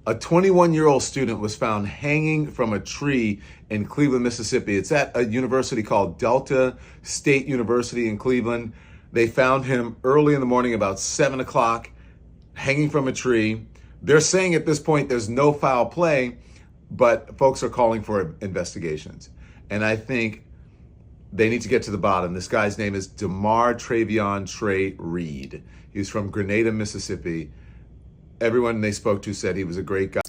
A 21-year-old student was found hanging from a tree in Cleveland, Mississippi. It's at a university called Delta State University in Cleveland. They found him early in the morning, about 7 o'clock, hanging from a tree. They're saying at this point there's no foul play, but folks are calling for investigations. And I think they need to get to the bottom. This guy's name is Trey Reed. He's from Grenada, Mississippi. Everyone they spoke to said he was a great guy.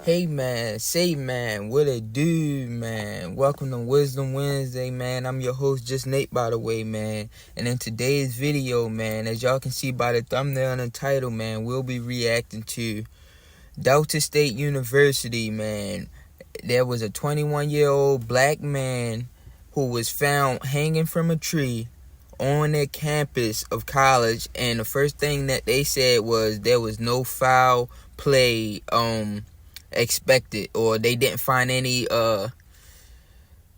Hey man, say man, what it do, man? Welcome to Wisdom Wednesday, man. I'm your host, JustNatebtw, by the way, man. And in today's video, man, as y'all can see by the thumbnail and title, man, we'll be reacting to Delta State University, man. There was a 21-year-old black man who was found hanging from a tree on their campus of college, and the first thing that they said was there was no foul play expected, or they didn't find any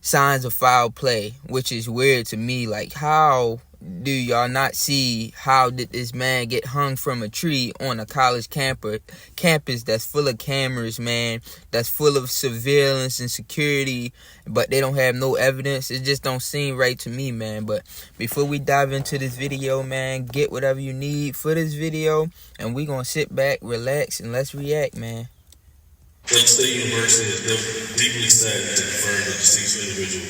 signs of foul play, which is weird to me. Like, how do y'all not see how did this man get hung from a tree on a college campus that's full of cameras, man, that's full of surveillance and security, but they don't have no evidence? It just don't seem right to me, man. But before we dive into this video, man, get whatever you need for this video, and we gonna sit back, relax, and let's react, man. Delta State University is deeply saddened to confirm the deceased individual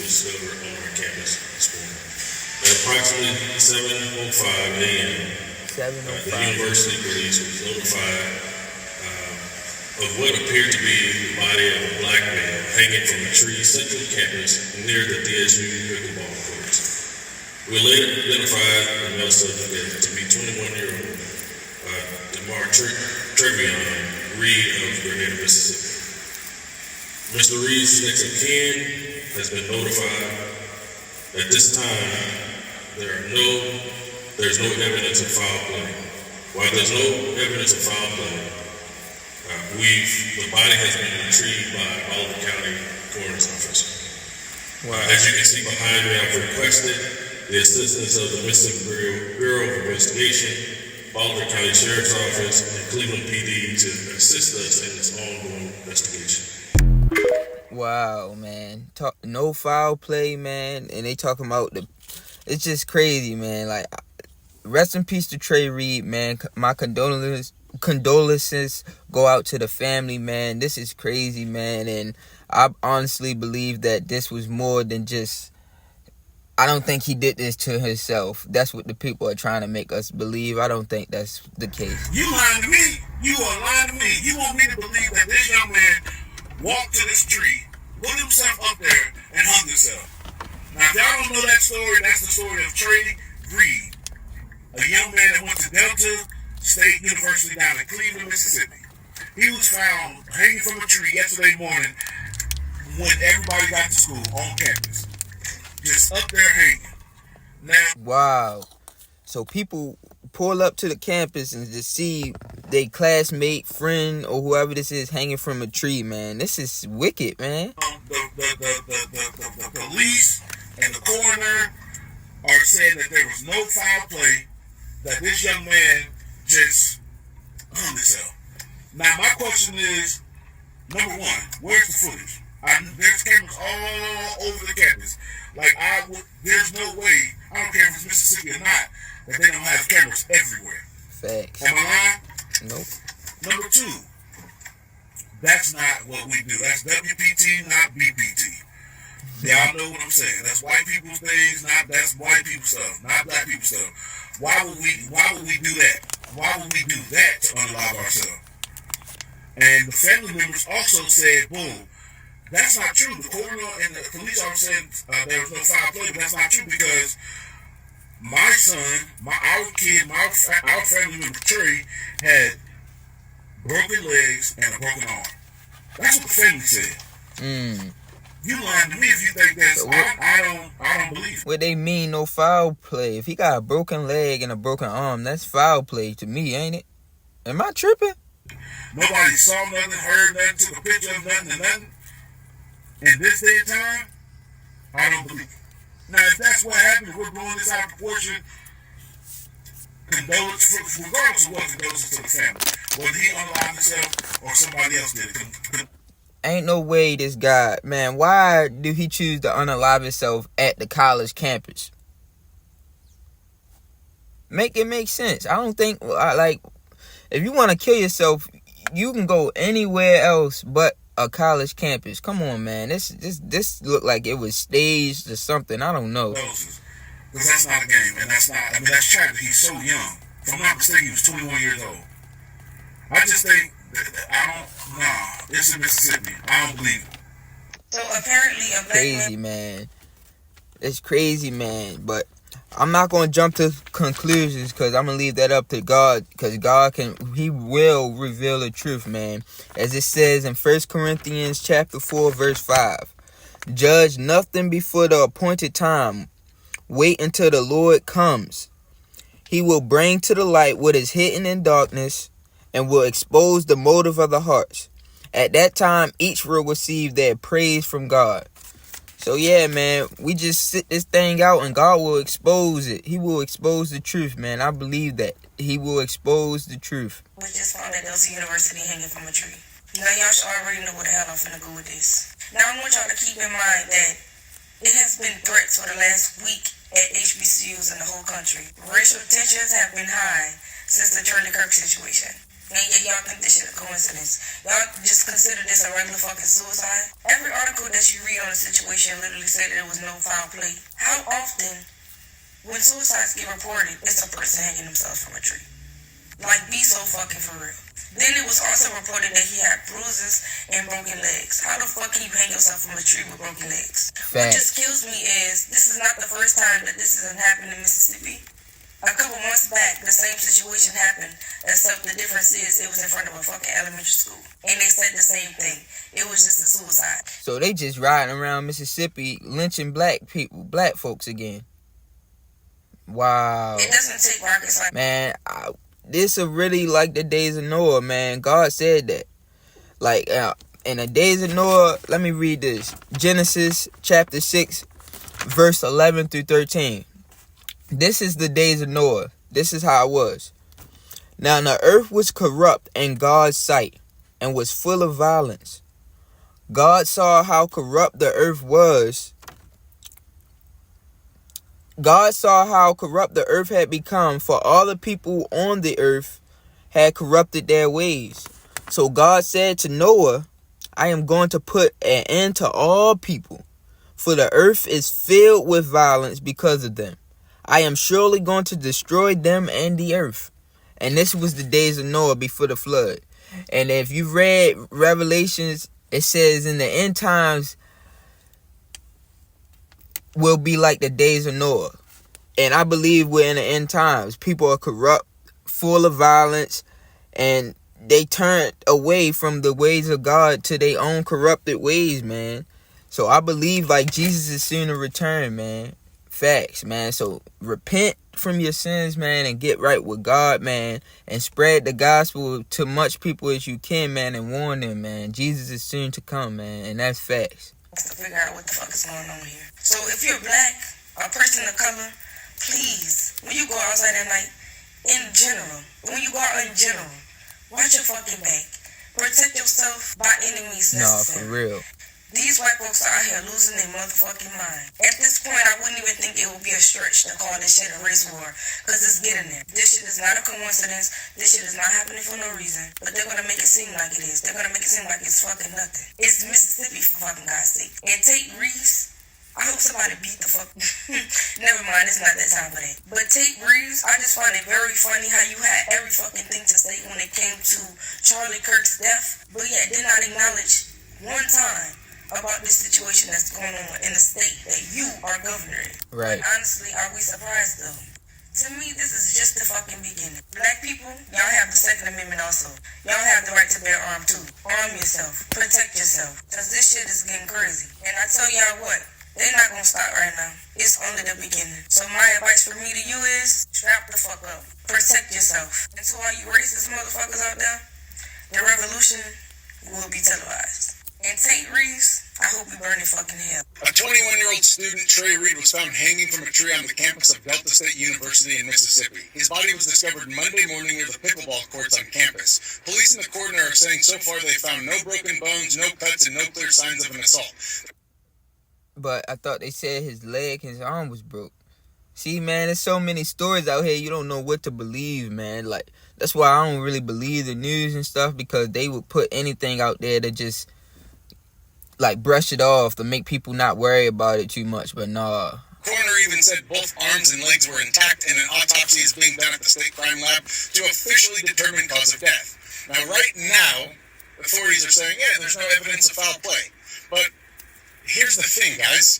was discovered on our campus this morning. At approximately 7:05 a.m., the university police was notified of what appeared to be the body of a black man hanging from a tree central campus near the DSU pickleball courts. We later identified the male subject to be 21-year-old Trey Reed of Grenada, Mississippi. Mr. Reed's next of kin has been notified. At this time, there's no evidence of foul play. While there's no evidence of foul play, the body has been retrieved by Baldwin County Coroner's Office. Wow. As you can see behind me, I've requested the assistance of the Mississippi Bureau of Investigation, Baldwin County Sheriff's Office, and Cleveland PD to assist us in this ongoing investigation. Wow, man. No foul play, man. And they talking about it's just crazy, man. Like, rest in peace to Trey Reed, man. My condolences go out to the family, man. This is crazy, man. And I honestly believe that this was more than just, I don't think he did this to himself. That's what the people are trying to make us believe. I don't think that's the case. You lying to me. You are lying to me. You want me to believe that this young man walked to this tree, put himself up there, and hung himself. Now, if y'all don't know that story, that's the story of Trey Reed, a young man that went to Delta State University down in Cleveland, Mississippi. He was found hanging from a tree yesterday morning when everybody got to school on campus. Just up there hanging. Now, wow. So people pull up to the campus and just see their classmate, friend, or whoever this is hanging from a tree, man. This is wicked, man. The police and the coroner are saying that there was no foul play, that this young man just hung himself. Now, my question is, number one, where's the footage? There's cameras all over the campus. Like, there's no way, I don't care if it's Mississippi or not, that they don't have cameras everywhere. Facts. Am I lying? Nope. Number two, that's not what we do. That's WPT, not BPT. Y'all know what I'm saying. That's white people's things, that's white people stuff, not black people stuff. Why would we do that? Why would we do that to unalive ourselves? And the family members also said, boom, that's not true. The coroner and the police officer said there was no foul play, but that's not true because my son, our family member Trey had broken legs and a broken arm. That's what the family said. You lying to me if you think that's. So I don't believe it. What they mean, no foul play? If he got a broken leg and a broken arm, that's foul play to me, ain't it? Am I tripping? Nobody saw nothing, heard nothing, took a picture of nothing and nothing. In this day and time, I don't believe it. Now, if that's what happened, we're blowing this out of proportion. Regardless of what, condolences to the family. Whether he unalive himself or somebody else did it. Ain't no way this guy, man, why do he choose to unalive himself at the college campus? Make it make sense. I don't think, like, if you want to kill yourself, you can go anywhere else but a college campus. Come on, man. This looked like it was staged or something. I don't know. Because that's not a game, and that's not, I mean, that's tragic. He's so young. If I'm not mistaken, he was 21 years old. I just think, it's in Mississippi. I don't believe it. So apparently a black Crazy, man. It's crazy, man. But I'm not going to jump to conclusions because I'm going to leave that up to God, because God he will reveal the truth, man. As it says in 1 Corinthians chapter 4, verse 5. Judge nothing before the appointed time. Wait until the Lord comes. He will bring to the light what is hidden in darkness and will expose the motive of the hearts. At that time, each will receive their praise from God. So yeah, man, we just sit this thing out and God will expose it. He will expose the truth, man. I believe that. He will expose the truth. We just found that there was a university hanging from a tree. Now y'all should already know where the hell I'm finna go with this. Now I want y'all to keep in mind that it has been threats for the last week at HBCUs in the whole country. Racial tensions have been high since the Charlie Kirk situation. And yet y'all think this shit a coincidence. Y'all just consider this a regular fucking suicide. Every article that you read on the situation literally said that there was no foul play. How often, when suicides get reported, it's a person hanging themselves from a tree? Like, be so fucking for real. Then it was also reported that he had bruises and broken legs. How the fuck can you hang yourself from a tree with broken legs? What just kills me is, this is not the first time that this has happened in Mississippi. A couple months back, the same situation happened, except the difference is it was in front of a fucking elementary school. And they said the same thing. It was just a suicide. So they just riding around Mississippi lynching black people, black folks again. Wow. It doesn't take rocket science. Man, this is really like the days of Noah, man. God said that. Like, in the days of Noah, let me read this. Genesis chapter 6, verse 11 through 13. This is the days of Noah. This is how it was. Now the earth was corrupt in God's sight and was full of violence. God saw how corrupt the earth was. God saw how corrupt the earth had become, for all the people on the earth had corrupted their ways. So God said to Noah, I am going to put an end to all people, for the earth is filled with violence because of them. I am surely going to destroy them and the earth. And this was the days of Noah before the flood. And if you read Revelations, it says in the end times will be like the days of Noah. And I believe we're in the end times. People are corrupt, full of violence, and they turned away from the ways of God to their own corrupted ways, man. So I believe like Jesus is soon to return, man. Facts, man. So repent from your sins, man, and get right with God, man, and spread the gospel to much people as you can, man, and warn them, man. Jesus is soon to come, man, and that's facts. To figure out what the fuck is going on here. So if you're black, a person of color, please, when you go outside at night, in general, watch your fucking back. Protect yourself by any means necessary. No, for real. These white folks are out here losing their motherfucking mind. At this point, I wouldn't even think it would be a stretch to call this shit a race war, because it's getting there. This shit is not a coincidence. This shit is not happening for no reason, but they're going to make it seem like it is. They're going to make it seem like it's fucking nothing. It's Mississippi, for fucking God's sake. And Trey Reed, I hope somebody beat the fuck. Never mind, it's not that time for that. But Trey Reed, I just find it very funny how you had every fucking thing to say when it came to Charlie Kirk's death, but yet did not acknowledge one time about this situation that's going on in the state that you are governing. Right. But honestly, are we surprised though? To me, this is just the fucking beginning. Black people, y'all have the Second Amendment also. Y'all have the right to bear arms too. Arm yourself. Protect yourself. Because this shit is getting crazy. And I tell y'all what, they're not going to stop right now. It's only the beginning. So my advice for me to you is, strap the fuck up. Protect yourself. And to all you racist motherfuckers out there, the revolution will be televised. And Trey Reed, I hope you burn in fucking hell. A 21-year-old student, Trey Reed, was found hanging from a tree on the campus of Delta State University in Mississippi. His body was discovered Monday morning near the pickleball courts on campus. Police and the coroner are saying so far they found no broken bones, no cuts, and no clear signs of an assault. But I thought they said his leg, his arm was broke. See, man, there's so many stories out here, you don't know what to believe, man. Like, that's why I don't really believe the news and stuff, because they would put anything out there to just, like, brush it off to make people not worry about it too much. But nah. Coroner even said both arms and legs were intact, and an autopsy is being done at the state crime lab to officially determine cause of death. Now, right now, authorities are saying, yeah, there's no evidence of foul play. But here's the thing, guys.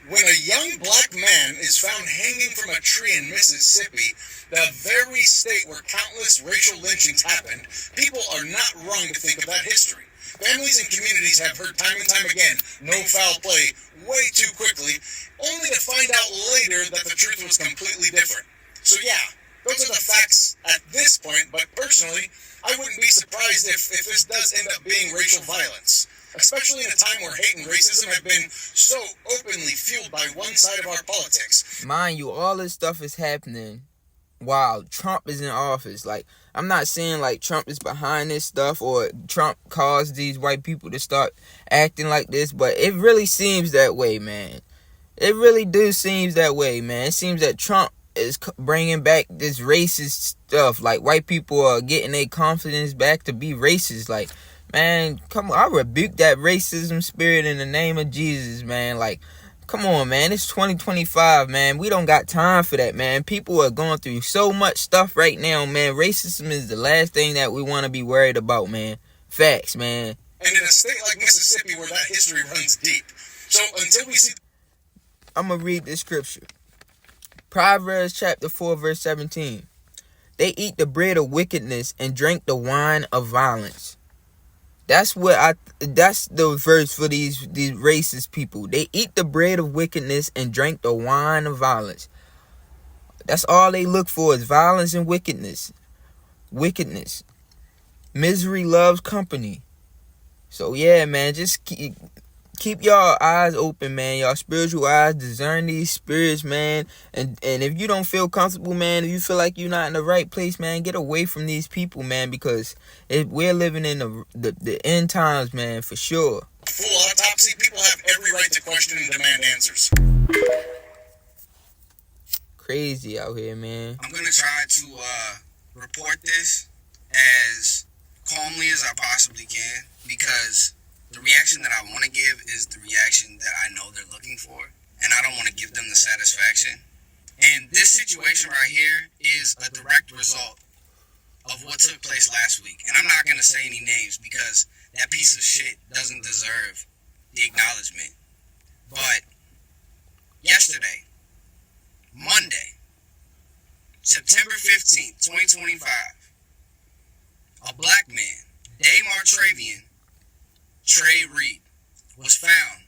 When a young black man is found hanging from a tree in Mississippi, the very state where countless racial lynchings happened, people are not wrong to think of that history. Families and communities have heard time and time again, no foul play, way too quickly, only to find out later that the truth was completely different. So yeah, those are the facts at this point, but personally, I wouldn't be surprised if this does end up being racial violence. Especially in a time where hate and racism have been so openly fueled by one side of our politics. Mind you, all this stuff is happening while Trump is in office. Like, I'm not saying like Trump is behind this stuff or Trump caused these white people to start acting like this, but it really seems that way, man. It really seems that way, man. It seems that Trump is bringing back this racist stuff. Like, white people are getting their confidence back to be racist. Like, man, come on, I rebuke that racism spirit in the name of Jesus, man. Like, come on, man, it's 2025, man. We don't got time for that, man. People are going through so much stuff right now, man. Racism is the last thing that we want to be worried about, man. Facts, man. And in a state like Mississippi where that history runs deep. So until we see... I'm going to read this scripture. Proverbs chapter 4, verse 17. They eat the bread of wickedness and drink the wine of violence. That's the verse for these racist people. They eat the bread of wickedness and drink the wine of violence. That's all they look for is violence and wickedness. Wickedness. Misery loves company. So yeah, man, just keep y'all eyes open, man. Y'all spiritual eyes, discern these spirits, man. And if you don't feel comfortable, man, if you feel like you're not in the right place, man, get away from these people, man, because we're living in the end times, man, for sure. Full autopsy, people have every right to question and demand answers. Crazy out here, man. I'm going to try to report this as calmly as I possibly can, because the reaction that I want to give is the reaction that I know they're looking for, and I don't want to give them the satisfaction. And this situation right here is a direct result of what took place last week. And I'm not going to say any names because that piece of shit doesn't deserve the acknowledgement. But yesterday, Monday, September 15th, 2025, a black man, Damar Trey Reed, was found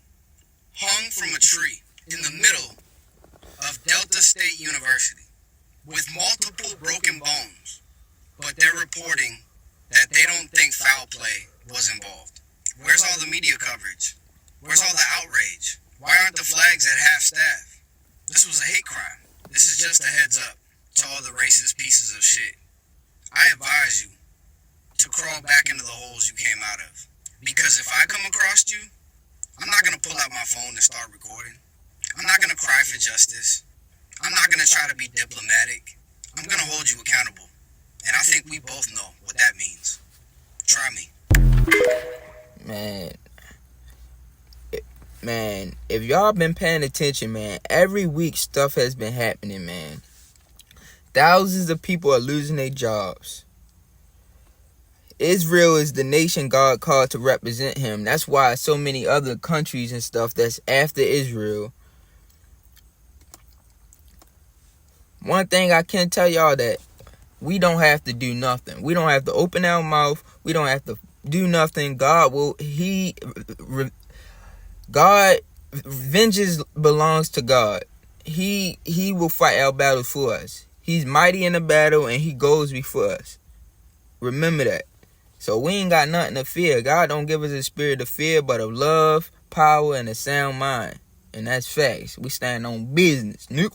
hung from a tree in the middle of Delta State University with multiple broken bones, but they're reporting that they don't think foul play was involved. Where's all the media coverage? Where's all the outrage? Why aren't the flags at half staff? This was a hate crime. This is just a heads up to all the racist pieces of shit. I advise you to crawl back into the holes you came out of. Because if I come across you, I'm not going to pull out my phone and start recording. I'm not going to cry for justice. I'm not going to try to be diplomatic. I'm going to hold you accountable. And I think we both know what that means. Try me. Man, if y'all been paying attention, man, every week stuff has been happening, man. Thousands of people are losing their jobs. Israel is the nation God called to represent him. That's why so many other countries and stuff that's after Israel. One thing I can tell y'all that we don't have to do nothing. We don't have to open our mouth. We don't have to do nothing. Vengeance belongs to God. He will fight our battles for us. He's mighty in the battle and he goes before us. Remember that. So we ain't got nothing to fear. God don't give us a spirit of fear, but of love, power, and a sound mind. And that's facts. We stand on business. Nope.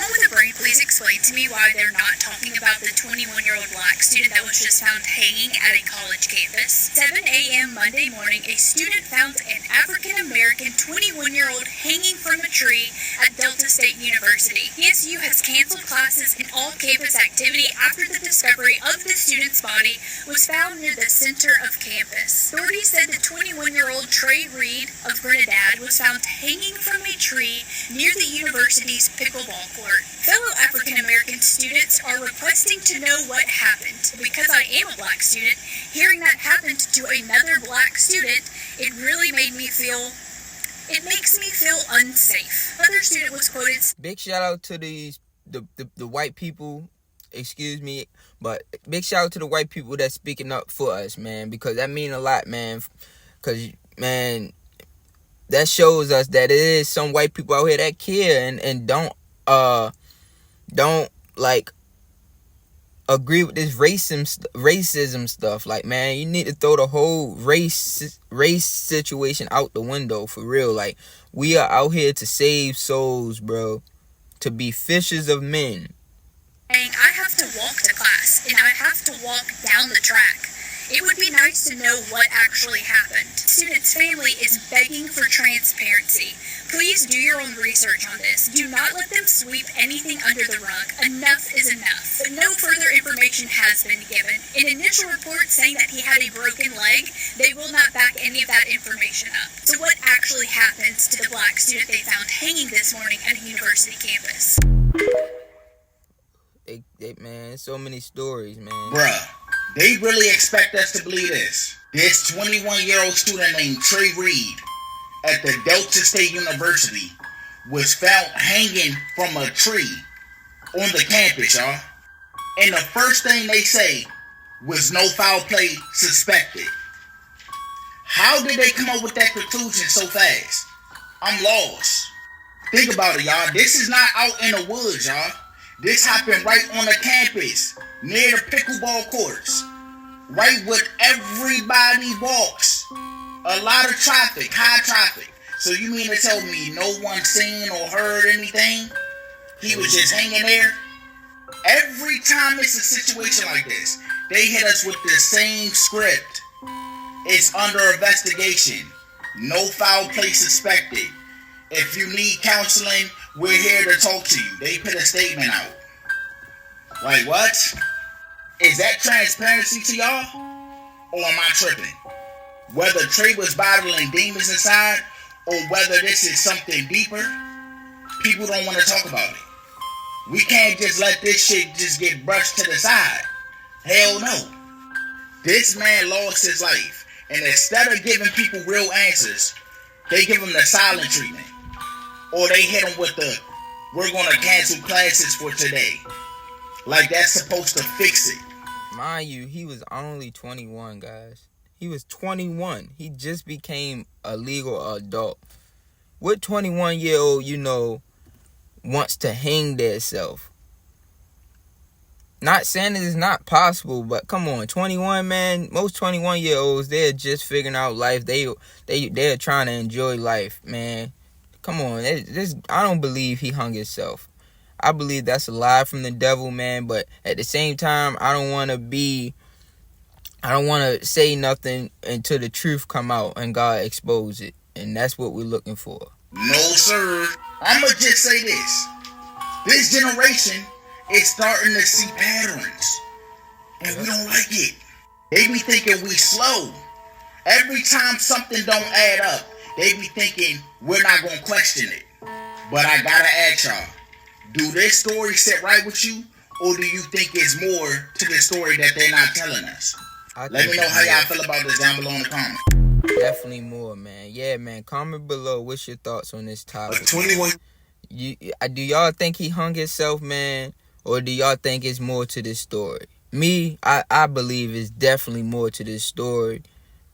With a brain, please explain to me why they're not talking about the 21-year-old black student that was just found hanging at a college campus. 7 a.m. Monday morning, a student found an African-American 21-year-old hanging from a tree at Delta State University. ESU has canceled classes and all campus activity after the discovery of the student's body was found near the center of campus. Authorities said the 21-year-old Trey Reed of Grenadad was found hanging from a tree near the university's pickleball court. Fellow African-American students are requesting to know what happened. Because I am a black student, hearing that happened to another black student, it really made me feel, it makes me feel unsafe. Another student was quoted. Big shout out to the white people, excuse me, but big shout out to the white people that's speaking up for us, man, because that mean a lot, man, because, man, that shows us that it is some white people out here that care and don't like agree with this racism stuff. Like, man, you need to throw the whole race situation out the window for real. Like, we are out here to save souls, bro, to be fishers of men. I have to walk to class and I have to walk down the track. It would be nice to know what actually happened. Student's family is begging for transparency. Please do your own research on this. Do not let them sweep anything under the rug. Enough is enough. But no further information has been given. An initial report saying that he had a broken leg, they will not back any of that information up. So what actually happens to the black student they found hanging this morning at a university campus? Man, so many stories, man. Bruh, they really expect us to believe this. This 21-year-old student named Trey Reed at the Delta State University was found hanging from a tree on the campus, y'all. And the first thing they say was no foul play suspected. How did they come up with that conclusion so fast? I'm lost. Think about it, y'all. This is not out in the woods, y'all. This happened right on the campus, near the pickleball courts, right where everybody walks. A lot of traffic, high traffic. So you mean to tell me no one seen or heard anything? He was just hanging there? Every time it's a situation like this, they hit us with the same script. It's under investigation. No foul play suspected. If you need counseling, we're here to talk to you. They put a statement out. Like, what? Is that transparency to y'all? Or am I tripping? Whether Trey was battling demons inside, or whether this is something deeper, people don't want to talk about it. We can't just let this shit just get brushed to the side. Hell no. This man lost his life, and instead of giving people real answers, they give him the silent treatment. Or they hit him with the, we're going to cancel classes for today. Like that's supposed to fix it. Mind you, he was only 21, guys. He was 21. He just became a legal adult. What 21-year-old, wants to hang themselves? Not saying it is not possible, but come on, 21, man. Most 21-year-olds, they're just figuring out life. They're trying to enjoy life, man. Come on, I don't believe he hung himself. I believe that's a lie from the devil, man. But at the same time, I don't want to say nothing until the truth come out and God expose it. And that's what we're looking for. No, sir. I'ma just say this. This generation is starting to see patterns. And we don't like it. They be thinking we slow. Every time something don't add up, they be thinking we're not going to question it. But I gotta ask y'all, do this story sit right with you? Or do you think it's more to the story that they're not telling us? Let me know how y'all feel about this down below in the comments. Definitely more, man. Yeah, man. Comment below. What's your thoughts on this topic? 21. Do y'all think he hung himself, man? Or do y'all think it's more to this story? Me, I believe it's definitely more to this story.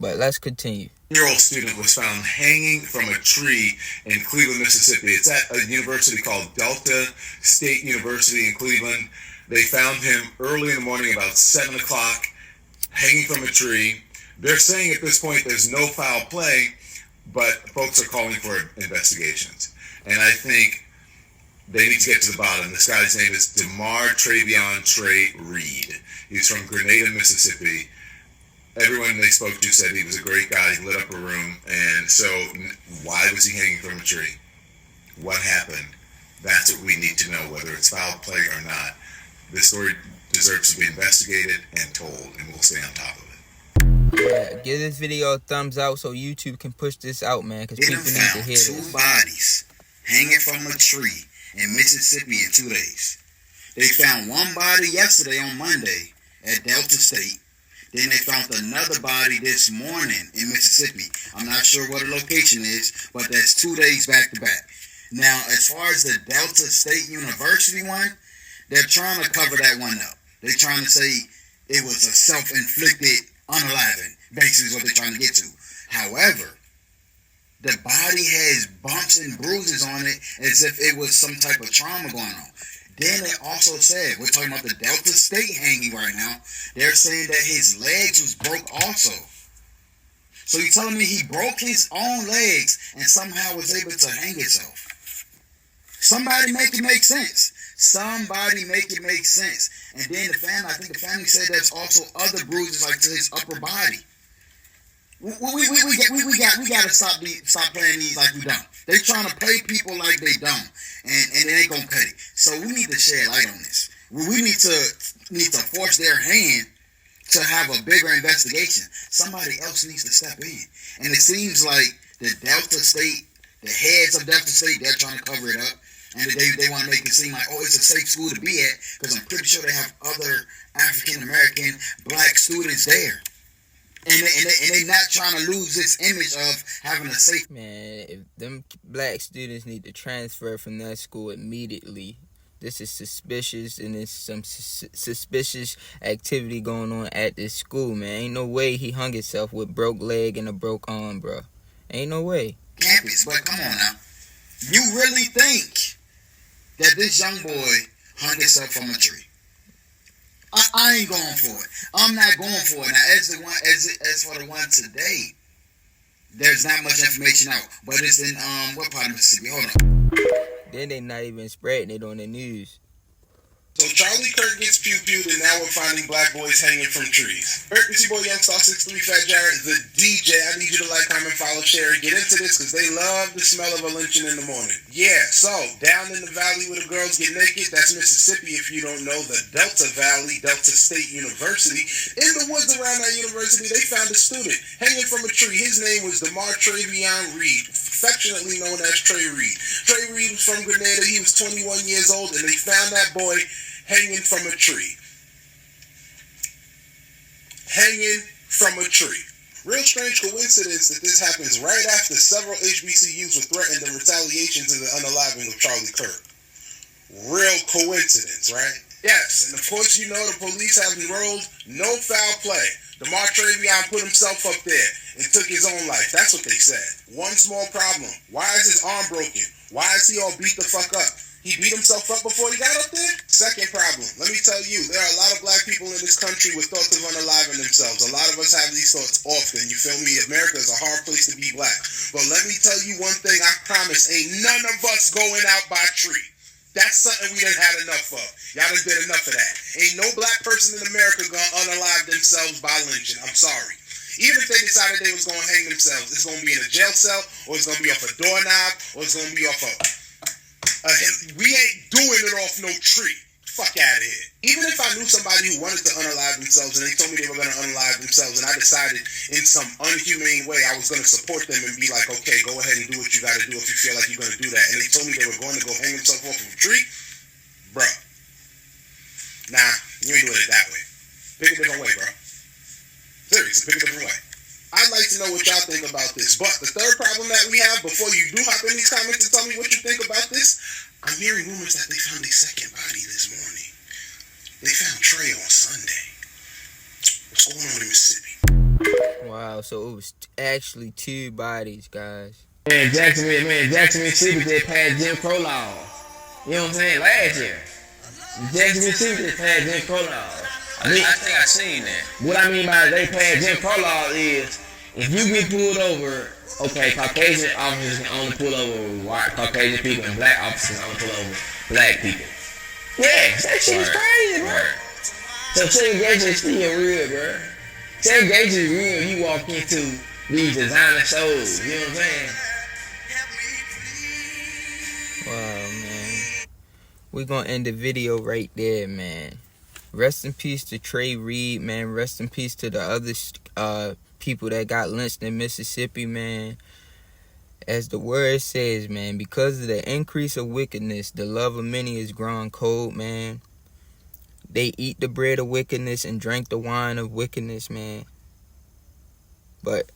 But let's continue. Year-old student was found hanging from a tree in Cleveland, Mississippi. It's at a university called Delta State University in Cleveland. They found him early in the morning, about 7 o'clock. hanging from a tree. They're saying at this point there's no foul play, but folks are calling for investigations. And I think they need to get to the bottom. This guy's name is Trey Reed. He's from Grenada, Mississippi. Everyone they spoke to said he was a great guy. He lit up a room. And so why was he hanging from a tree? What happened? That's what we need to know, whether it's foul play or not. This story deserves to be investigated and told, and we'll stay on top of it. Yeah, give this video a thumbs out so YouTube can push this out, man, because people need to hear this. Two bodies hanging from a tree in Mississippi in 2 days. They found one body yesterday on Monday at Delta State. Then they found another body this morning in Mississippi. I'm not sure what the location is, but that's 2 days back to back. Now, as far as the Delta State University one, they're trying to cover that one up. They're trying to say it was a self-inflicted unaliving, basically is what they're trying to get to. However, the body has bumps and bruises on it as if it was some type of trauma going on. Then it also said, we're talking about the Delta State hanging right now, they're saying that his legs was broke also. So you're telling me he broke his own legs and somehow was able to hang himself? Somebody make it make sense. Somebody make it make sense. And then I think the family said there's also other bruises like to his upper body. We got to stop playing these like we dumb. They trying to play people like they dumb, and it ain't gonna cut it. So we need to shed light on this. We need to force their hand to have a bigger investigation. Somebody else needs to step in, and it seems like the Delta State, the heads of Delta State, they're trying to cover it up, and they want to make it seem like, oh, it's a safe school to be at, because I'm pretty sure they have other African American black students there. And they not trying to lose this image of having a safe. Man, if them black students need to transfer from that school immediately. This is suspicious, and there's some suspicious activity going on at this school, man. Ain't no way he hung himself with broke leg and a broke arm, bro. Ain't no way. Campus, but come on now. You really think that this young boy hung himself from a tree? I ain't going for it. I'm not going for it. Now, as for the one today, there's not much information out, but it's in what part of Mississippi? Hold on. Then they not even spreading it on the news. So Charlie Kirk gets pew-pewed, and now we're finding black boys hanging from trees. It's your boy Youngstar 63 Fat Jarrett, the DJ. I need you to like, comment, follow, share, and get into this because they love the smell of a lynching in the morning. Yeah, so down in the valley where the girls get naked, that's Mississippi. If you don't know, the Delta Valley, Delta State University. In the woods around that university, they found a student hanging from a tree. His name was Trey Reed, affectionately known as Trey Reed. Trey Reed was from Grenada. He was 21 years old, and they found that boy hanging from a tree. Hanging from a tree. Real strange coincidence that this happens right after several HBCUs were threatened in retaliation to the unaliving of Charlie Kirk. Real coincidence, right? Yes, and of course you know the police have enrolled no foul play. Trey Reed put himself up there and took his own life. That's what they said. One small problem. Why is his arm broken? Why is he all beat the fuck up? He beat himself up before he got up there? Second problem. Let me tell you, there are a lot of black people in this country with thoughts of unaliving themselves. A lot of us have these thoughts often. You feel me? America is a hard place to be black. But let me tell you one thing, I promise, ain't none of us going out by tree. That's something we done had enough of. Y'all done did enough of that. Ain't no black person in America gonna unalive themselves by lynching. I'm sorry. Even if they decided they was gonna hang themselves, it's gonna be in a jail cell, or it's gonna be off a doorknob, or it's gonna be off a... we ain't doing it off no tree. Fuck out of here. Even if I knew somebody who wanted to unalive themselves and they told me they were going to unalive themselves and I decided in some unhumane way I was going to support them and be like, okay, go ahead and do what you got to do if you feel like you're going to do that. And they told me they were going to go hang themselves off of a tree. Bro. Nah, you ain't doing it that way. Pick a different way, bro. Seriously, pick a different way. I'd like to know what y'all think about this. But the third problem that we have, before you do hop in these comments and tell me what you think about this, I'm hearing rumors that they found a second body this morning. They found Trey on Sunday. What's going on in Mississippi? Wow, so it was actually two bodies, guys. Man, Jackson, Mississippi just passed Jim Crow law. You know what I'm saying? Last year. Jackson, Mississippi just passed Jim Crow law. I think I seen that. What I mean by they paying Jim Crow laws is, if you get pulled over, okay, Caucasian officers can only pull over white Caucasian people, and black officers can only pull over black people. Yeah, that shit is crazy, bro. So segregation is still real, bro. Segregation is real. You walk into these designer shows, you know what I'm saying? Wow, man. We're gonna end the video right there, man. Rest in peace to Trey Reed, man. Rest in peace to the other people that got lynched in Mississippi, man. As the word says, man, because of the increase of wickedness, the love of many is grown cold, man. They eat the bread of wickedness and drink the wine of wickedness, man. But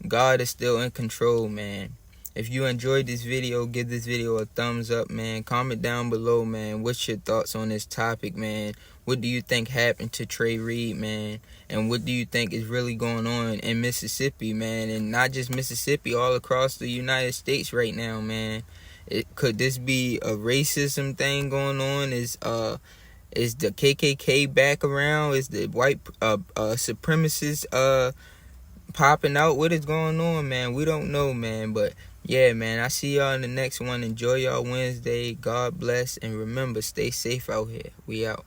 God is still in control, man. If you enjoyed this video, give this video a thumbs up, man. Comment down below, man. What's your thoughts on this topic, man? What do you think happened to Trey Reed, man? And what do you think is really going on in Mississippi, man? And not just Mississippi, all across the United States right now, man. Could this be a racism thing going on? Is the KKK back around? Is the white supremacists popping out? What is going on, man? We don't know, man. But yeah, man, I see y'all in the next one. Enjoy y'all Wednesday. God bless. And remember, stay safe out here. We out.